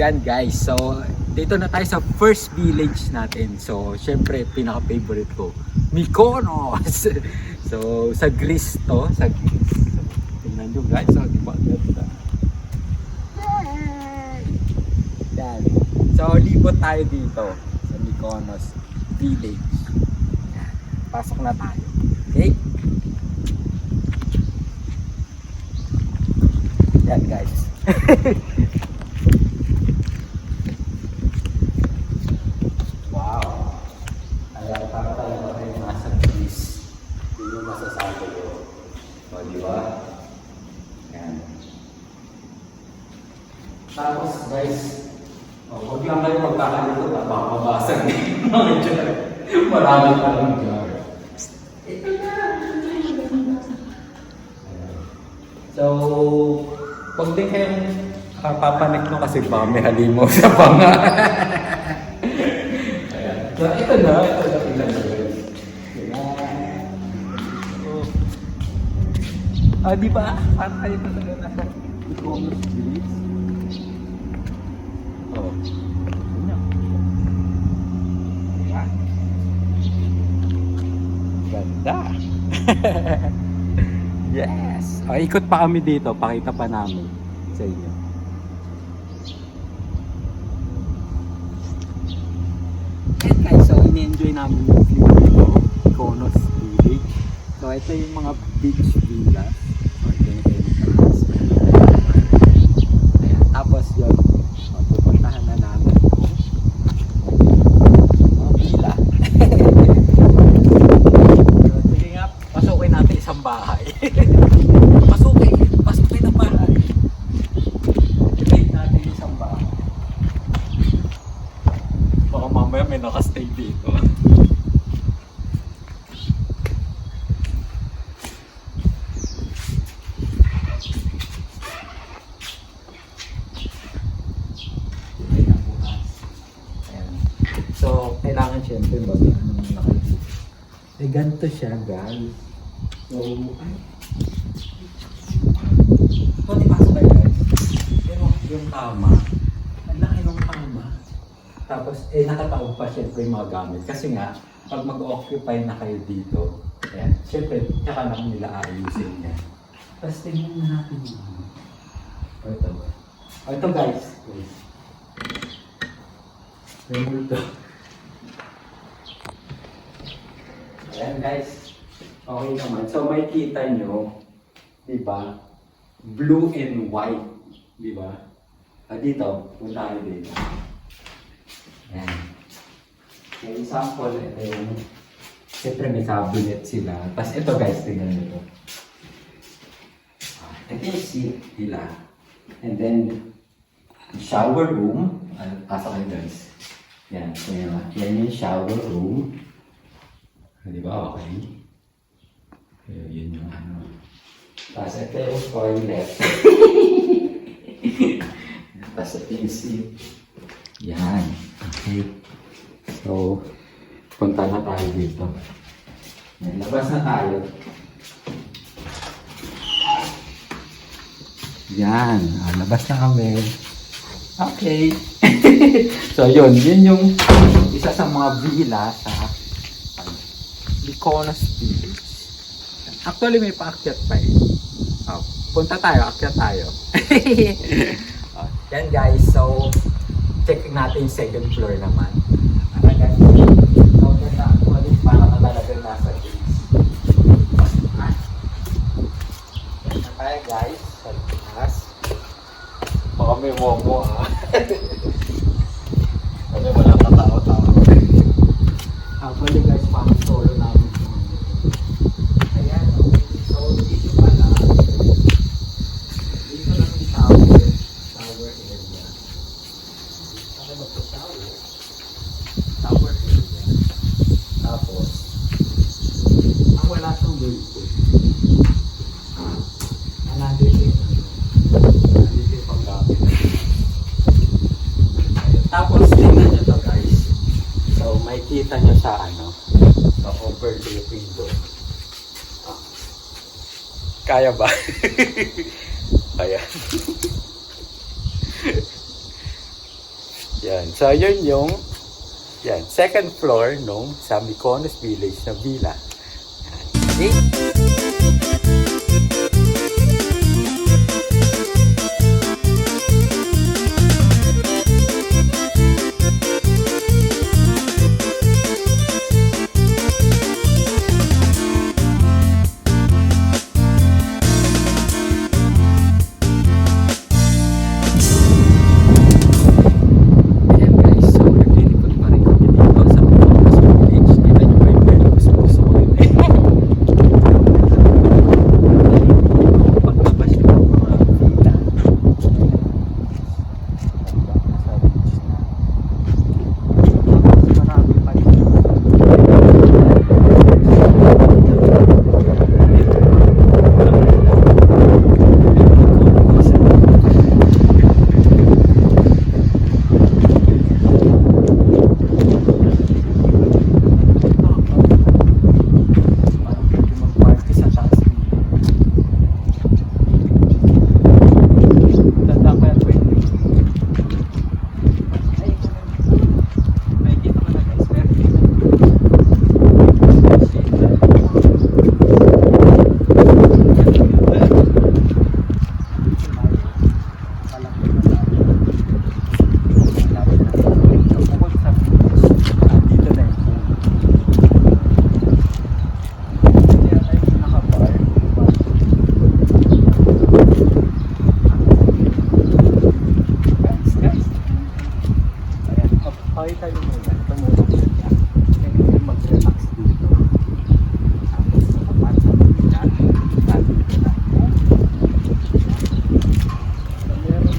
Ayan guys, so dito na tayo sa first village natin. So syempre pinaka-favorite ko, Mykonos. So sa Greece to, sa Greece. So, tingnan nyo guys, so diba ganda. Yan. So libot tayo dito sa Mykonos village. Yan. Pasok na tayo. Okay? Yan guys. Wow. Ayan, para talaga kayo nasa Greece. Hindi nyo masasabi ko. O, di ba? Ayan. Tapos guys, huwag lang kayo magkakalito at makakabasag ng mga jar. Marami pa lang jar. Ito na. So, huwag din kayong papanik no kasi baka may halimaw sa panga. So, ito na ilan na guys. Di ba? Parang kayo talaga nasa Mykonos Greece. Oh. Ayan. Ganda. Yes. Ikot pa kami dito. Pakita pa namin sa inyo. And guys, so ini-enjoy namin yung view dito. Mykonos Village. So ito yung mga beach villas. So ito yung entrance. Ayan. Tapos yun. So, pupuntahan na namin mga villa. So, sige nga, pasukin natin isang bahay. Pasukin ng bahay. I-take natin isang bahay. Baka mamaya may nakastay dito. So, kailangan syempre ba ano nakikita. Ganito siya guys. So, di ba sa guys? Pero yung kama, ang laki ng kama. Tapos, nakataob pa syempre yung mga gamit. Kasi nga, pag mag-occupy na kayo dito, ayan, syempre, tsaka lang nila ayusin yan. Tapos, tingnan na natin yun. Ito guys. May multo. Ayan guys. Okay naman. So, may kita nyo, diba? Blue and white. Diba? Dito, punta tayo dito. Ayan. Yung example, ito yung siyempre may cabinet sila. Tapos ito guys, tingnan nyo ito. Ito yung seat nila. And then, shower room. Pasok kayo guys. Yan. So, yan yung shower room. Diba? Okay. Yun yung ano. Tapos ito yung toilet. Tapos ito yung seat. Yan. Okay. So, punta na tayo dito. Yan, labas na tayo. Yan. Labas na kami. Okay. So, yun yung isa sa mga villa sa Mykonos Village. Actually, may paakyat pa eh. Punta tayo, akyat tayo. Yan guys, so check natin yung second floor naman. Guys, so ganda actually, para ka talaga nasa Greece. Yan na tayo guys, sa taas. Baka may momo Kasi walang katao-tao. Actually guys, parang solo namin. Ayan, okay. So dito pala, dito na yung shower area. Ano ba ito shower? Shower area. Tapos, wala itong whirlpool. Nandito yung panggamit. Tapos, tingnan nyo to guys. So, may kita nyo sa sa overlay window. Kaya ba? Kaya. Yan. So, yun yung second floor nung sa Mykonos Village na villa. Yan. Okay? Ayan guys, so naglilipot pa rin kami dito sa Mykonos Village. Kita nyo ba yung pwede gusto ko yun eh. Paglabas yung mga villa. Sa beach na. Tapos marami pa dito. Pakita nyo muna, tumulong siya. Pwede nyo mag-relax dito. Tapos naman sa pagkita, dito na po. Meron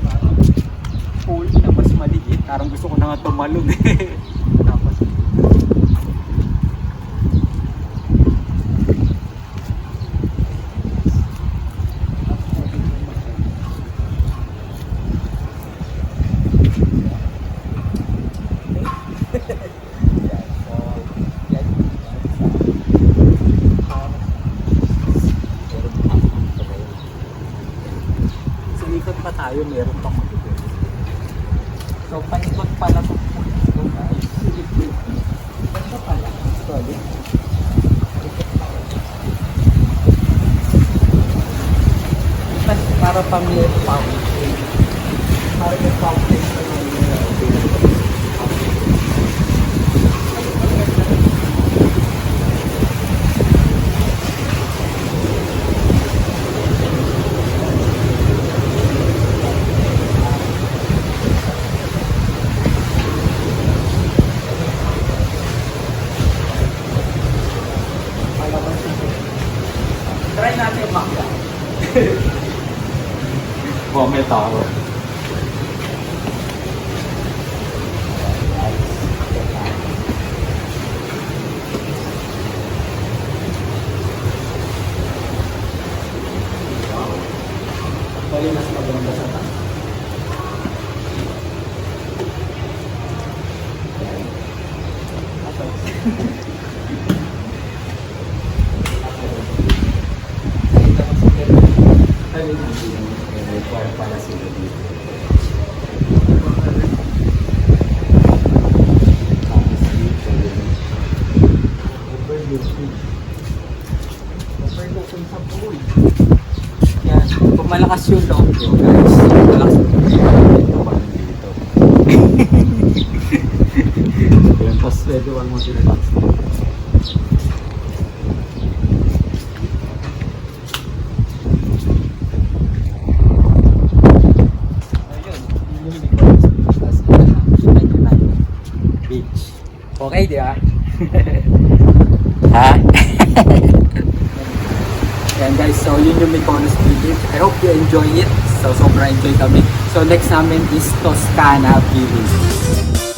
parang pool na mas maliit. Parang gusto ko na nga tumalong eh. Tapos ikot pa tayo, meron pang magiging. So, panikot pala itong point ito guys. Ganda pala. Sorry. Para pang fountain. Para may fountain sa try natin yung mangga. Comment ako. Bali mas maganda sa taas. Require pala sila dito. Overlooking sa pool. Yan. Kung malakas yung loob nyo guys, malakas yung dito pa rin dito. Yan, tapos pwede wang mag-relax dito. Okay, di ba? Ha? Yan guys, so yun yung Mykonos Village. I hope you enjoy it. So sobrang enjoy kami. So next namin is Toscana Village.